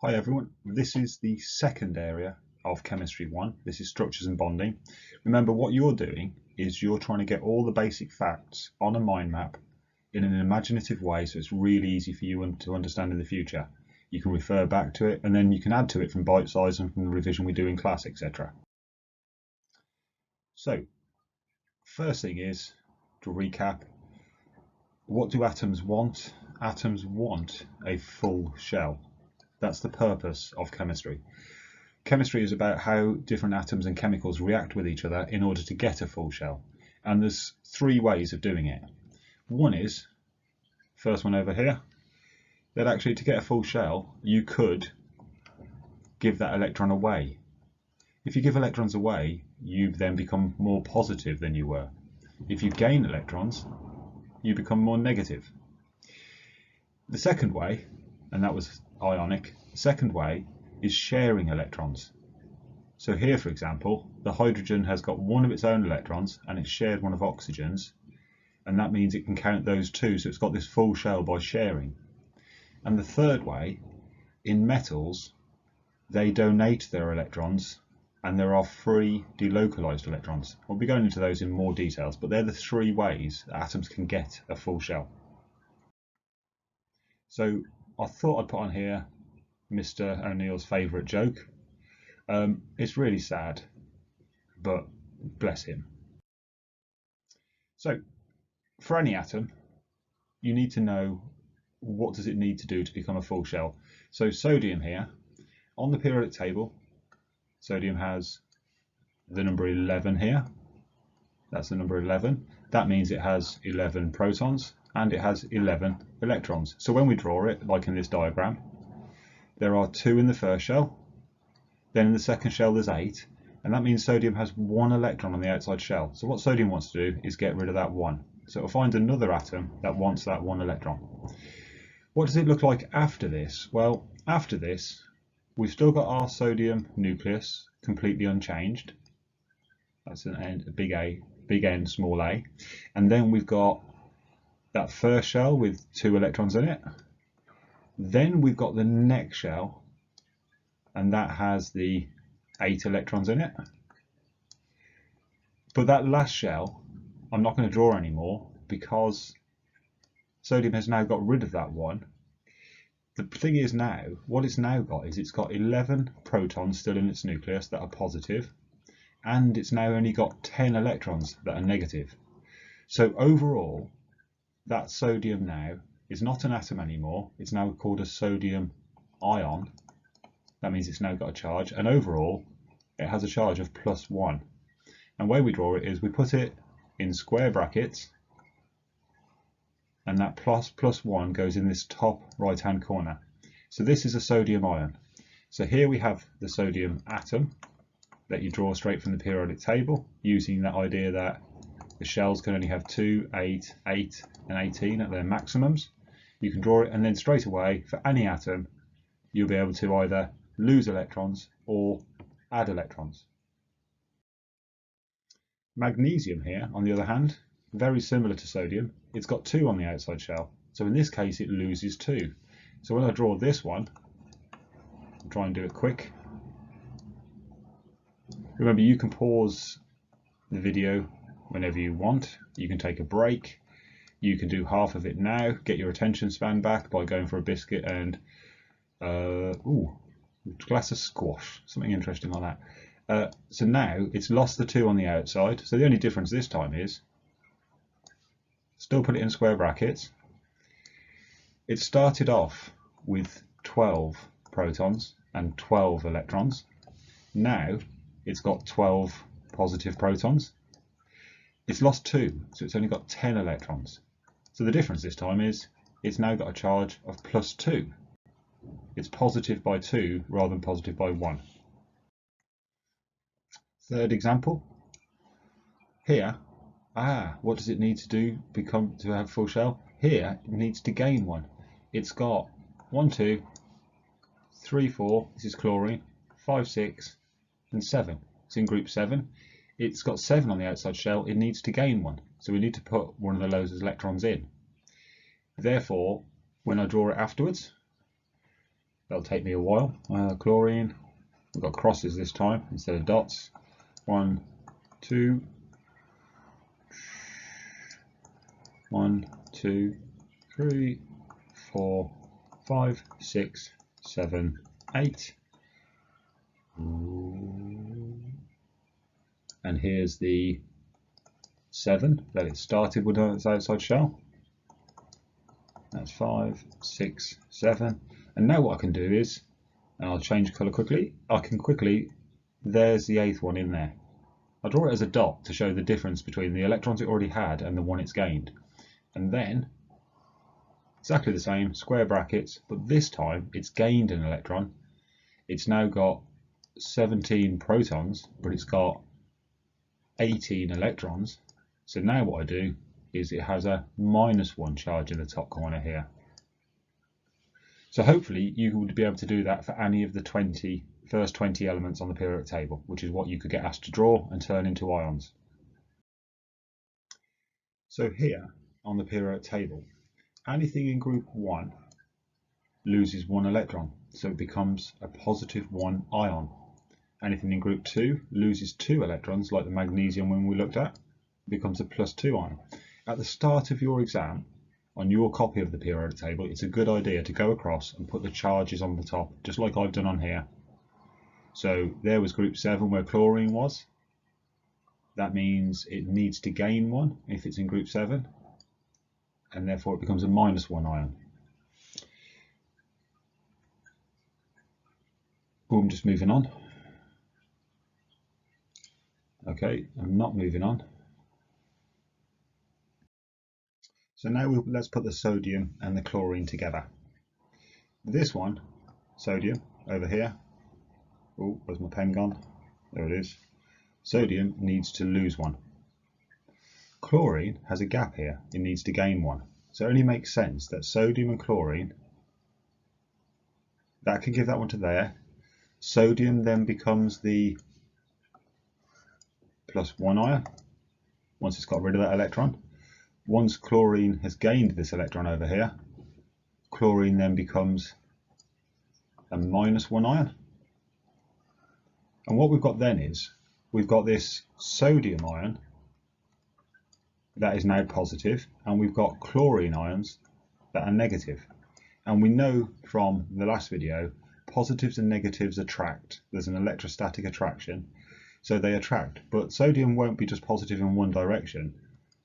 Hi everyone, this is the second area of Chemistry 1. This is structures and bonding. Remember, what you're doing is you're trying to get all the basic facts on a mind map in an imaginative way so it's really easy for you to understand in the future. You can refer back to it and then you can add to it from bite size and from the revision we do in class, etc. So, first thing is, to recap, what do atoms want? Atoms want a full shell. That's the purpose of chemistry. Chemistry is about how different atoms and chemicals react with each other in order to get a full shell. And there's three ways of doing it. One is, first one over here, that actually to get a full shell, you could give that electron away. If you give electrons away, you then become more positive than you were. If you gain electrons, you become more negative. The second way, and that was ionic, the second way is sharing electrons. So here, for example, the hydrogen has got one of its own electrons and it's shared one of oxygen's, and that means it can count those two, so it's got this full shell by sharing. And the third way, in metals, they donate their electrons and there are free delocalized electrons. We'll be going into those in more details, but they're the three ways that atoms can get a full shell. So I thought I'd put on here Mr. O'Neill's favourite joke. It's really sad, but bless him. So for any atom, you need to know what does it need to do to become a full shell. So sodium here, on the periodic table, sodium has the number 11 here. That's the number 11. That means it has 11 protons and it has 11 electrons. So when we draw it, like in this diagram, there are 2 in the first shell, then in the second shell there's 8, and that means sodium has 1 electron on the outside shell. So what sodium wants to do is get rid of that 1. So it'll find another atom that wants that 1 electron. What does it look like after this? Well, after this, we've still got our sodium nucleus completely unchanged. That's an N, a big A, big N, small a. And then we've got that first shell with 2 electrons in it. Then we've got the next shell, and that has the 8 electrons in it. But that last shell, I'm not going to draw anymore because sodium has now got rid of that 1. The thing is now, what it's now got is it's got 11 protons still in its nucleus that are positive, and it's now only got 10 electrons that are negative. So overall, that sodium now is not an atom anymore. It's now called a sodium ion. That means it's now got a charge, and overall it has a charge of +1. And the way we draw it is we put it in square brackets, and that +1 goes in this top right hand corner. So this is a sodium ion. So here we have the sodium atom that you draw straight from the periodic table, using that idea that the shells can only have 2, 8, 8 and 18 at their maximums. You can draw it, and then straight away for any atom you'll be able to either lose electrons or add electrons. Magnesium here, on the other hand, very similar to sodium, it's got 2 on the outside shell, so in this case it loses 2. So when I draw this one, I'll try and do it quick. Remember, you can pause the video whenever you want, you can take a break, you can do half of it now, get your attention span back by going for a biscuit and a glass of squash, something interesting like that. So now it's lost the 2 on the outside, so the only difference this time is, still put it in square brackets, it started off with 12 protons and 12 electrons. Now it's got 12 positive protons. It's lost 2, so it's only got 10 electrons. So the difference this time is it's now got a charge of +2. It's positive by 2 rather than positive by 1. Third example. Here, what does it need to do to have full shell? Here it needs to gain 1. It's got 1, 2, 3, 4, this is chlorine, 5, 6 and 7. It's in group 7. It's got 7 on the outside shell, it needs to gain 1. So we need to put one of those electrons in. Therefore, when I draw it afterwards, That'll take me a while. Chlorine, we've got crosses this time instead of dots. 1, 2, 1, 2, 3, 4, 5, 6, 7, 8. And here's the 7 that it started with on its outside shell. That's 5, 6, 7. And now what I can do is, and I'll change colour quickly, there's the 8th one in there. I'll draw it as a dot to show the difference between the electrons it already had and the one it's gained. And then, exactly the same, square brackets, but this time it's gained an electron. It's now got 17 protons, but it's got 18 electrons. So now what I do is it has a -1 charge in the top corner here. So hopefully you would be able to do that for any of the first 20 elements on the periodic table, which is what you could get asked to draw and turn into ions. So here on the periodic table, anything in group 1 loses 1 electron, so it becomes a +1 ion. Anything in group 2 loses 2 electrons, like the magnesium one we looked at, becomes a +2 ion. At the start of your exam, on your copy of the periodic table, it's a good idea to go across and put the charges on the top, just like I've done on here. So there was group 7 where chlorine was. That means it needs to gain 1 if it's in group 7, and therefore it becomes a -1 ion. I'm just moving on. Okay, I'm not moving on. So now let's put the sodium and the chlorine together. This one, sodium, over here. Oh, where's my pen gone? There it is. Sodium needs to lose 1. Chlorine has a gap here. It needs to gain 1. So it only makes sense that sodium and chlorine, that can give that one to there. Sodium then becomes the +1 ion once it's got rid of that electron. Once chlorine has gained this electron over here, chlorine then becomes a -1 ion. And what we've got then is, we've got this sodium ion that is now positive, and we've got chlorine ions that are negative. And we know from the last video, positives and negatives attract. There's an electrostatic attraction, so they attract. But sodium won't be just positive in one direction.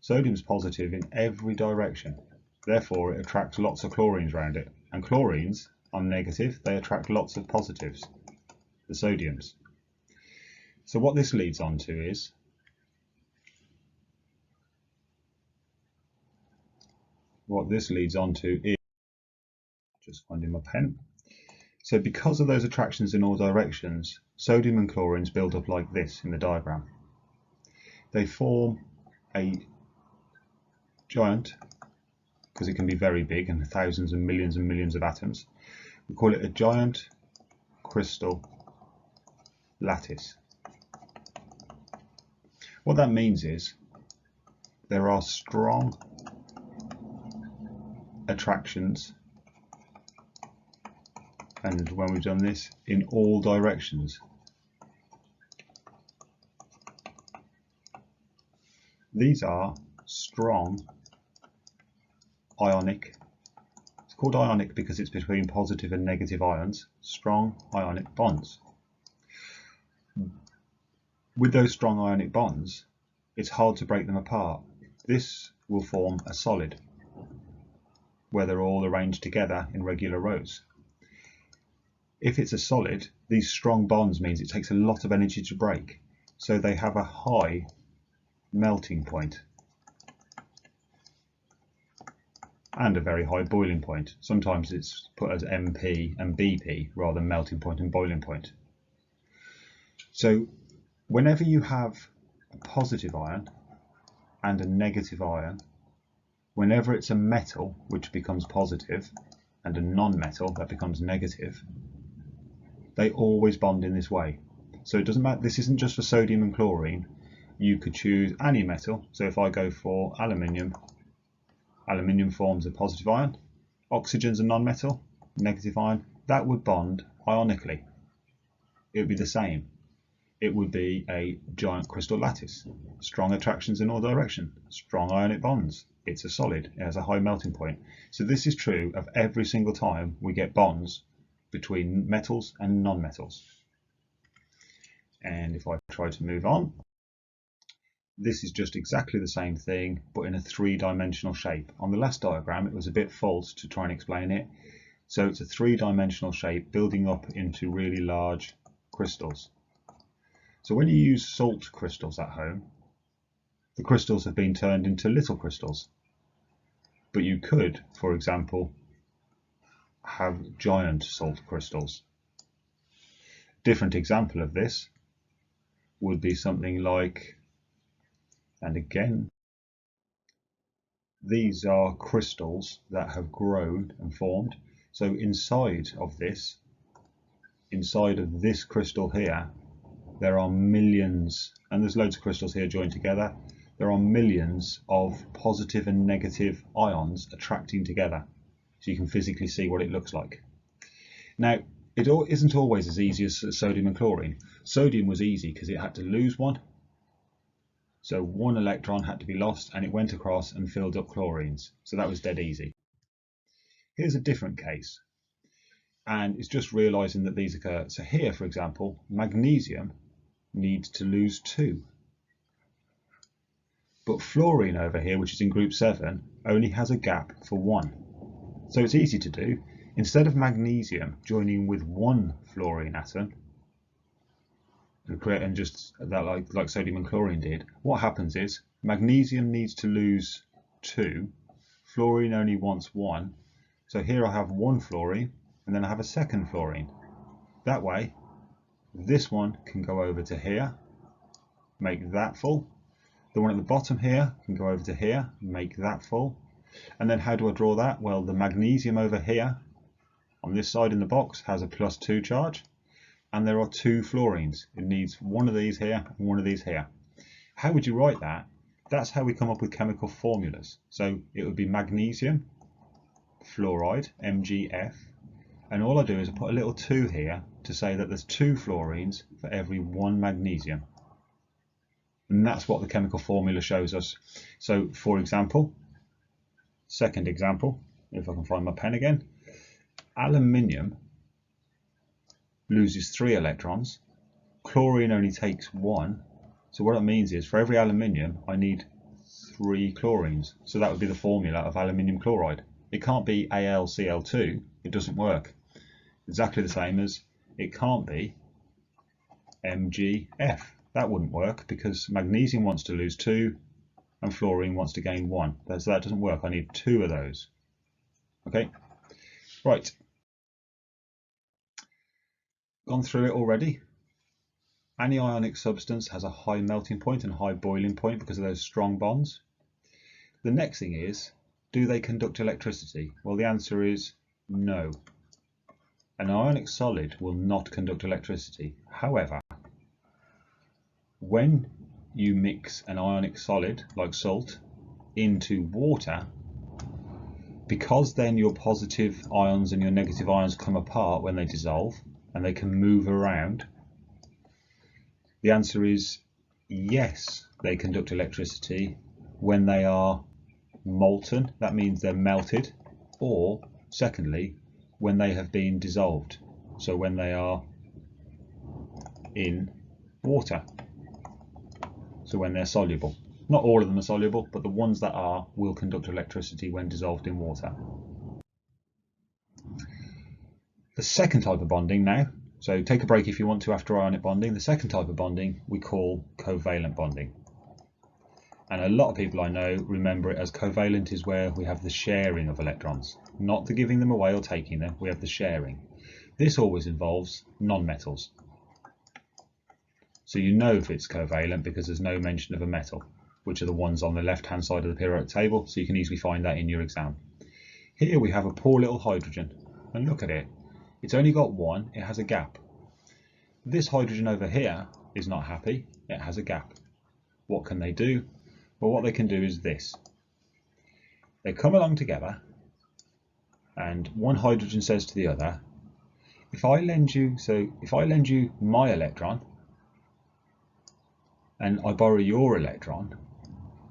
Sodium's positive in every direction. Therefore, it attracts lots of chlorines around it. And chlorines are negative, they attract lots of positives, the sodiums. So what this leads on to is, just finding my pen. So because of those attractions in all directions, sodium and chlorines build up like this in the diagram. They form a giant, because it can be very big and thousands and millions of atoms. We call it a giant crystal lattice. What that means is there are strong attractions, and when we've done this, in all directions. These are strong ionic, it's called ionic because it's between positive and negative ions, strong ionic bonds. With those strong ionic bonds, it's hard to break them apart. This will form a solid, where they're all arranged together in regular rows. If it's a solid, these strong bonds means it takes a lot of energy to break, so they have a high melting point and a very high boiling point. Sometimes it's put as MP and BP rather than melting point and boiling point. So whenever you have a positive ion and a negative ion, whenever it's a metal which becomes positive and a non-metal that becomes negative, they always bond in this way. So it doesn't matter, this isn't just for sodium and chlorine. You could choose any metal. So if I go for aluminium, aluminium forms a positive ion. Oxygen's a non-metal, negative ion. that would bond ionically. It would be the same. It would be a giant crystal lattice, strong attractions in all directions, strong ionic bonds. It's a solid, it has a high melting point. So this is true of every single time we get bonds between metals and non-metals. And if I try to move on, this is just exactly the same thing, but in a three-dimensional shape. On the last diagram, it was a bit false to try and explain it. So it's a three-dimensional shape building up into really large crystals. So when you use salt crystals at home, the crystals have been turned into little crystals. But you could, for example, have giant salt crystals. Different example of this would be something like, and again, these are crystals that have grown and formed. So inside of this crystal here, there are millions, and there's loads of crystals here joined together. There are millions of positive and negative ions attracting together. So you can physically see what it looks like. Now, it isn't always as easy as sodium and chlorine. Sodium was easy because it had to lose one. So one electron had to be lost and it went across and filled up chlorines. So that was dead easy. Here's a different case. And it's just realizing that these occur. So here, for example, magnesium needs to lose 2. But fluorine over here, which is in group 7, only has a gap for 1. So it's easy to do. Instead of magnesium joining with one fluorine atom and just that like sodium and chlorine did, what happens is magnesium needs to lose 2, fluorine only wants 1. So here I have 1 fluorine and then I have a second fluorine. That way this one can go over to here, make that full. The one at the bottom here can go over to here, make that full. And then how do I draw that? Well, the magnesium over here on this side in the box has a +2 charge, and there are 2 fluorines. It needs one of these here and one of these here. How would you write that? That's how we come up with chemical formulas. So it would be magnesium fluoride, MgF, and all I do is I put a little 2 here to say that there's 2 fluorines for every 1 magnesium. And that's what the chemical formula shows us. So for example, second example, if I can find my pen again, aluminium loses 3 electrons, chlorine only takes 1. So what it means is for every aluminium I need 3 chlorines. So that would be the formula of aluminium chloride. It can't be AlCl2, it doesn't work. Exactly the same as it can't be MgF. That wouldn't work because magnesium wants to lose 2 and fluorine wants to gain 1. So that doesn't work. I need 2 of those. Okay, right. Gone through it already. Any ionic substance has a high melting point and high boiling point because of those strong bonds. The next thing is, do they conduct electricity? Well, the answer is no. An ionic solid will not conduct electricity. However, when you mix an ionic solid like salt into water, because then your positive ions and your negative ions come apart when they dissolve and they can move around, the answer is yes, they conduct electricity when they are molten, that means they're melted, or secondly, when they have been dissolved, so when they are in water. So when they're soluble. Not all of them are soluble, but the ones that are will conduct electricity when dissolved in water. The second type of bonding now, so take a break if you want to after ionic bonding. The second type of bonding we call covalent bonding. And a lot of people I know remember it as covalent is where we have the sharing of electrons, not the giving them away or taking them, we have the sharing. This always involves non-metals. So you know if it's covalent because there's no mention of a metal, which are the ones on the left-hand side of the periodic table, so you can easily find that in your exam. Here we have a poor little hydrogen, and look at it. It's only got 1, it has a gap. This hydrogen over here is not happy, it has a gap. What can they do? Well, what they can do is this. They come along together, and one hydrogen says to the other, If I lend you my electron and I borrow your electron,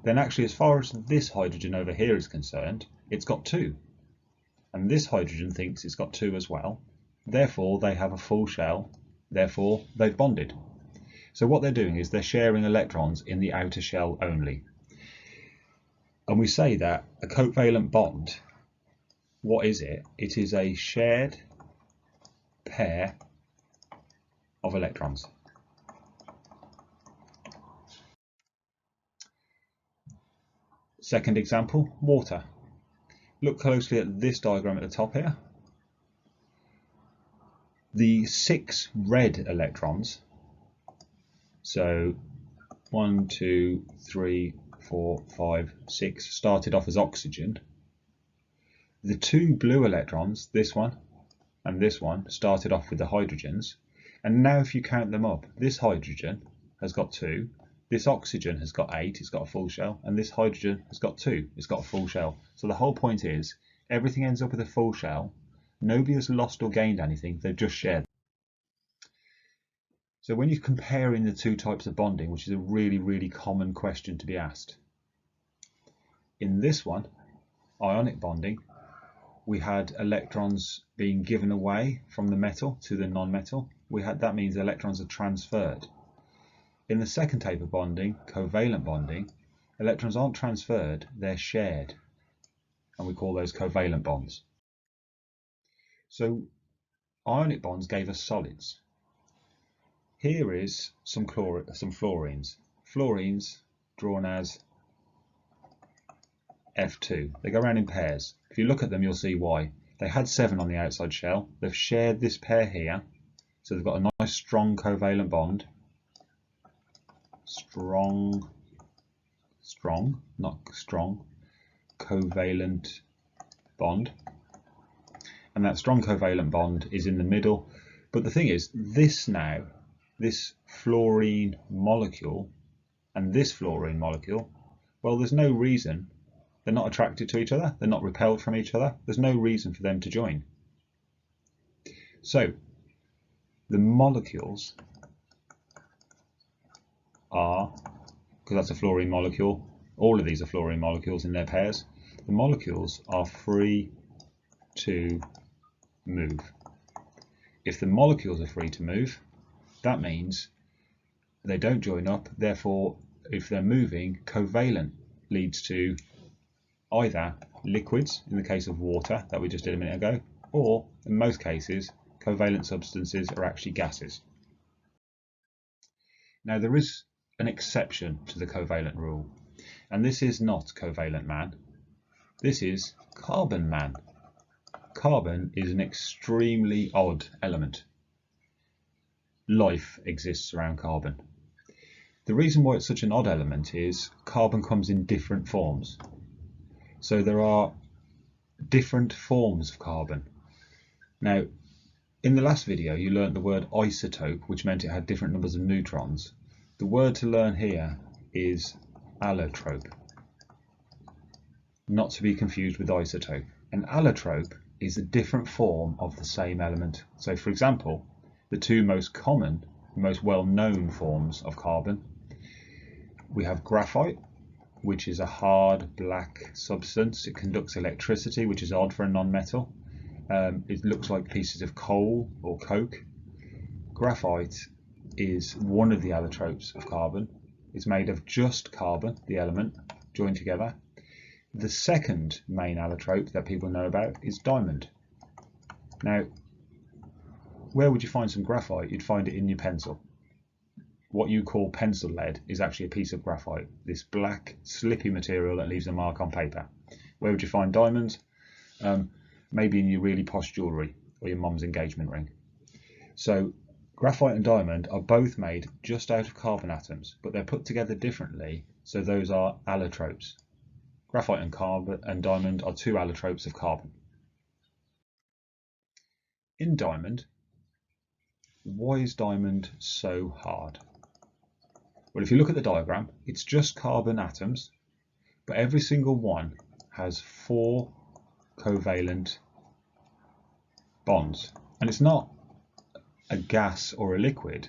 then actually as far as this hydrogen over here is concerned, it's got 2. And this hydrogen thinks it's got 2 as well. Therefore, they have a full shell. Therefore, they've bonded. So what they're doing is they're sharing electrons in the outer shell only. And we say that a covalent bond, what is it? It is a shared pair of electrons. Second example, water. Look closely at this diagram at the top here. The 6 red electrons, so 1, 2, 3, 4, 5, 6, started off as oxygen. The 2 blue electrons, this one and this one, started off with the hydrogens. And now if you count them up, this hydrogen has got 2, this oxygen has got 8, it's got a full shell, and this hydrogen has got 2, it's got a full shell. So the whole point is, everything ends up with a full shell. Nobody has lost or gained anything, they've just shared. So when you're comparing the 2 types of bonding, which is a really common question to be asked, in this one, ionic bonding, we had electrons being given away from the metal to the non-metal. That means electrons are transferred. In the second type of bonding, covalent bonding, electrons aren't transferred, they're shared. And we call those covalent bonds. So ionic bonds gave us solids. Here is some fluorines. Fluorines drawn as F2. They go around in pairs. If you look at them, you'll see why. They had 7 on the outside shell. They've shared this pair here. So they've got a nice strong covalent bond. Covalent bond. And that strong covalent bond is in the middle. But the thing is, this fluorine molecule and this fluorine molecule, well, there's no reason. They're not attracted to each other. They're not repelled from each other. There's no reason for them to join. So the molecules are, because that's a fluorine molecule, all of these are fluorine molecules in their pairs, the molecules are free to move. If the molecules are free to move, that means they don't join up. Therefore, if they're moving, covalent leads to either liquids, in the case of water that we just did a minute ago, or in most cases, covalent substances are actually gases. Now there is an exception to the covalent rule, and this is not covalent man. This is carbon man. Carbon is an extremely odd element. Life exists around carbon. The reason why it's such an odd element is carbon comes in different forms. So there are different forms of carbon. Now, in the last video, you learnt the word isotope, which meant it had different numbers of neutrons. The word to learn here is allotrope, not to be confused with isotope. An allotrope is a different form of the same element. So, for example, the 2 most common, most well-known forms of carbon, we have graphite, which is a hard black substance. It conducts electricity, which is odd for a non-metal. It looks like pieces of coal or coke. Graphite is one of the allotropes of carbon. It's made of just carbon, the element, joined together. The second main allotrope that people know about is diamond. Now, where would you find some graphite? You'd find it in your pencil. What you call pencil lead is actually a piece of graphite, this black, slippy material that leaves a mark on paper. Where would you find diamonds? Maybe in your really posh jewellery or your mum's engagement ring. So graphite and diamond are both made just out of carbon atoms, but they're put together differently, so those are allotropes. Graphite and diamond are 2 allotropes of carbon. In diamond, why is diamond so hard? Well, if you look at the diagram, it's just carbon atoms, but every single one has 4 covalent bonds. And it's not a gas or a liquid,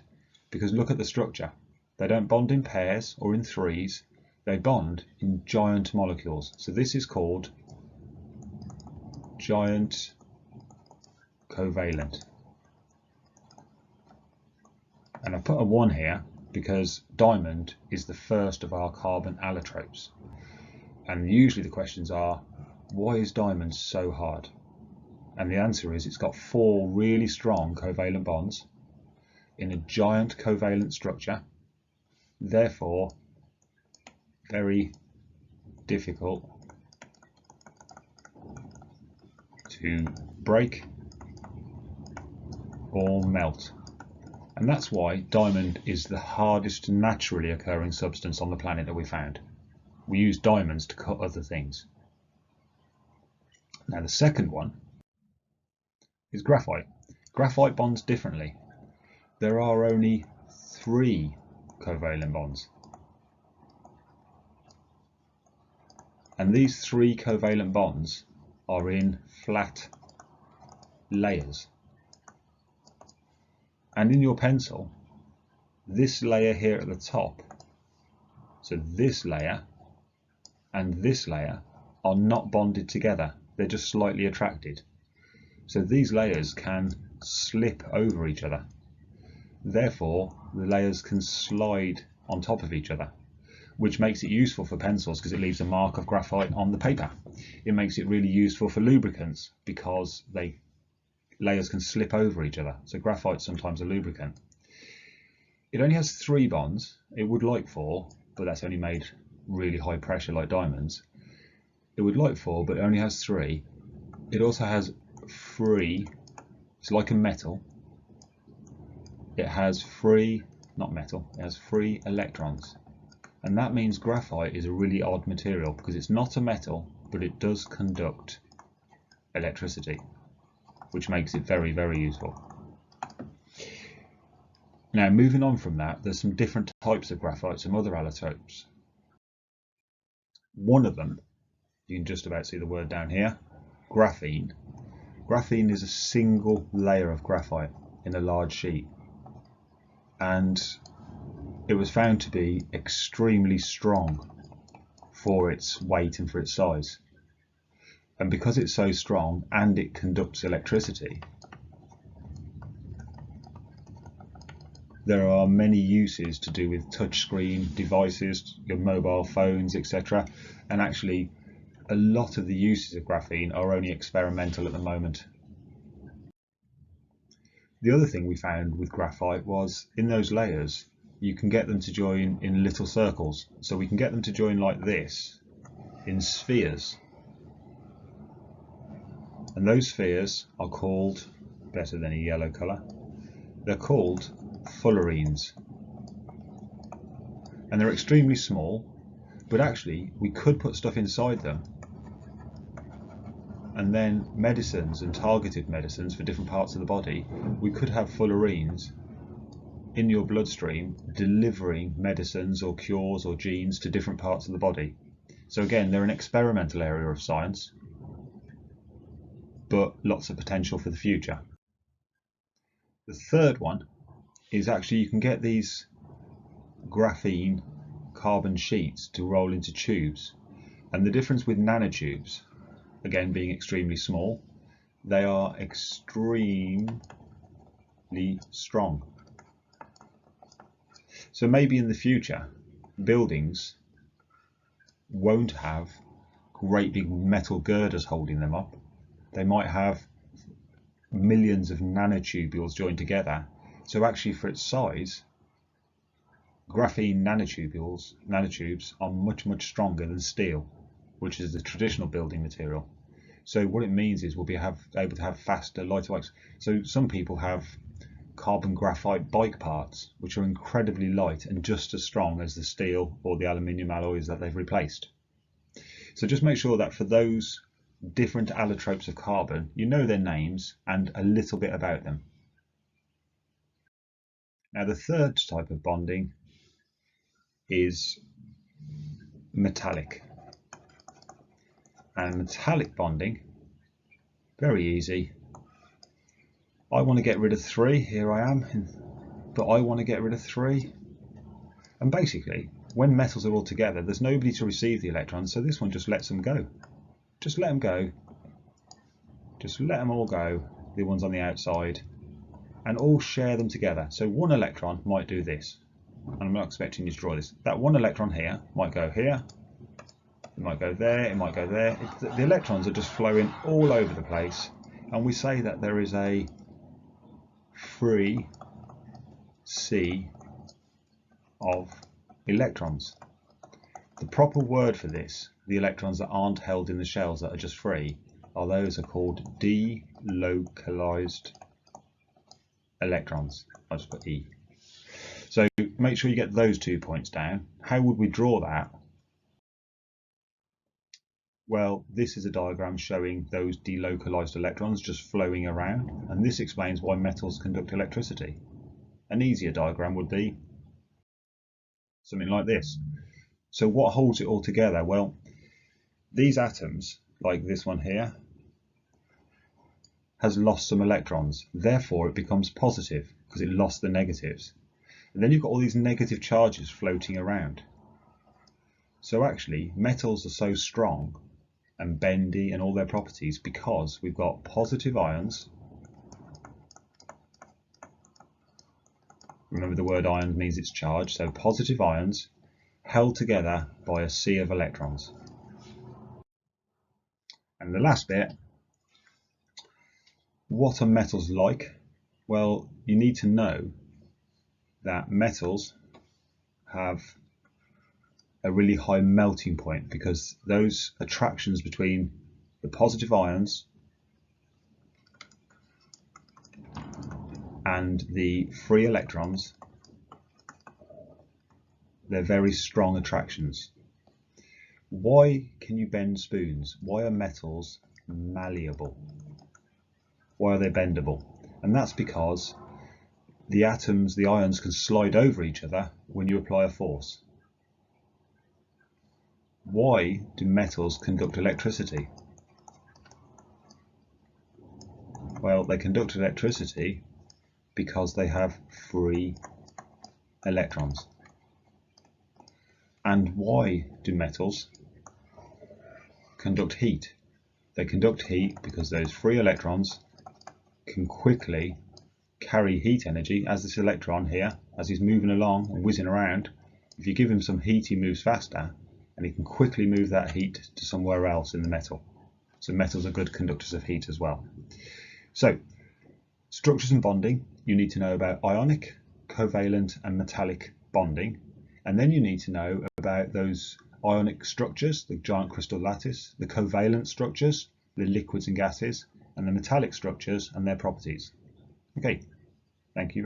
because look at the structure. They don't bond in pairs or in threes, they bond in giant molecules. So this is called giant covalent. And I put a 1 here because diamond is the first of our carbon allotropes. And usually the questions are, why is diamond so hard? And the answer is it's got 4 really strong covalent bonds in a giant covalent structure, therefore very difficult to break or melt. And that's why diamond is the hardest naturally occurring substance on the planet that we found. We use diamonds to cut other things. Now the second one is graphite. Graphite bonds differently. There are only 3 covalent bonds. And these 3 covalent bonds are in flat layers. And in your pencil, this layer here at the top, so this layer and this layer are not bonded together, they're just slightly attracted. So these layers can slip over each other. Therefore, the layers can slide on top of each other, which makes it useful for pencils because it leaves a mark of graphite on the paper. It makes it really useful for lubricants because layers can slip over each other. So graphite's sometimes a lubricant. It only has 3 bonds. It would like 4, but that's only made really high pressure like diamonds. It would like 4, but it only has 3. It also has 3, it's like a metal. It has 3, not metal, it has 3 electrons. And that means graphite is a really odd material because it's not a metal, but it does conduct electricity, which makes it very, very useful. Now, moving on from that, there's some different types of graphite, some other allotropes. One of them, you can just about see the word down here, graphene. Graphene is a single layer of graphite in a large sheet, and it was found to be extremely strong for its weight and for its size. And because it's so strong and it conducts electricity, there are many uses to do with touchscreen devices, your mobile phones, etc. And actually, a lot of the uses of graphene are only experimental at the moment. The other thing we found with graphite was in those layers, you can get them to join in little circles. So we can get them to join like this in spheres. And those spheres are called, better than a yellow colour, they're called fullerenes. And they're extremely small, but actually we could put stuff inside them, and then medicines and targeted medicines for different parts of the body, we could have fullerenes in your bloodstream delivering medicines or cures or genes to different parts of the body. So again, they're an experimental area of science, but lots of potential for the future. The third one is actually you can get these graphene carbon sheets to roll into tubes, and the difference with nanotubes, again being extremely small, they are extremely strong. So maybe in the future buildings won't have great big metal girders holding them up. They might have millions of nanotubules joined together. So actually for its size, graphene nanotubes are much, much stronger than steel, which is the traditional building material. So what it means is we'll be able to have faster, lighter bikes. So some people have carbon graphite bike parts, which are incredibly light and just as strong as the steel or the aluminium alloys that they've replaced. So just make sure that for those different allotropes of carbon, you know their names and a little bit about them. Now the third type of bonding is metallic. And metallic bonding, very easy. I want to get rid of 3. Here I am, but I want to get rid of 3. And basically, when metals are all together, there's nobody to receive the electrons, so this one just lets them go. Just let them go. Just let them all go, the ones on the outside, and all share them together. So one electron might do this, and I'm not expecting you to draw this. That one electron here might go here, it might go there, it might go there. The electrons are just flowing all over the place, and we say that there is a free sea of electrons. The proper word for this, the electrons that aren't held in the shells that are just free, are those are called delocalized electrons. I'll just put E. So make sure you get those 2 points down. How would we draw that? Well, this is a diagram showing those delocalized electrons just flowing around, and this explains why metals conduct electricity. An easier diagram would be something like this. So what holds it all together? Well, these atoms, like this one here, has lost some electrons. Therefore, it becomes positive because it lost the negatives. And then you've got all these negative charges floating around. So actually, metals are so strong and bendy and all their properties because we've got positive ions. Remember, the word ion means it's charged, so positive ions held together by a sea of electrons. And the last bit, what are metals like? Well, you need to know that metals have a really high melting point because those attractions between the positive ions and the free electrons, they're very strong attractions. Why can you bend spoons? Why are metals malleable? Why are they bendable? And that's because the atoms, the ions, can slide over each other when you apply a force. Why do metals conduct electricity? Well, they conduct electricity because they have free electrons. And why do metals conduct heat? They conduct heat because those free electrons can quickly carry heat energy, as this electron here, as he's moving along and whizzing around. If you give him some heat, he moves faster, and he can quickly move that heat to somewhere else in the metal. So metals are good conductors of heat as well. So structures and bonding, you need to know about ionic, covalent and metallic bonding, and then you need to know about those ionic structures, the giant crystal lattice, the covalent structures, the liquids and gases, and the metallic structures and their properties. Okay, thank you.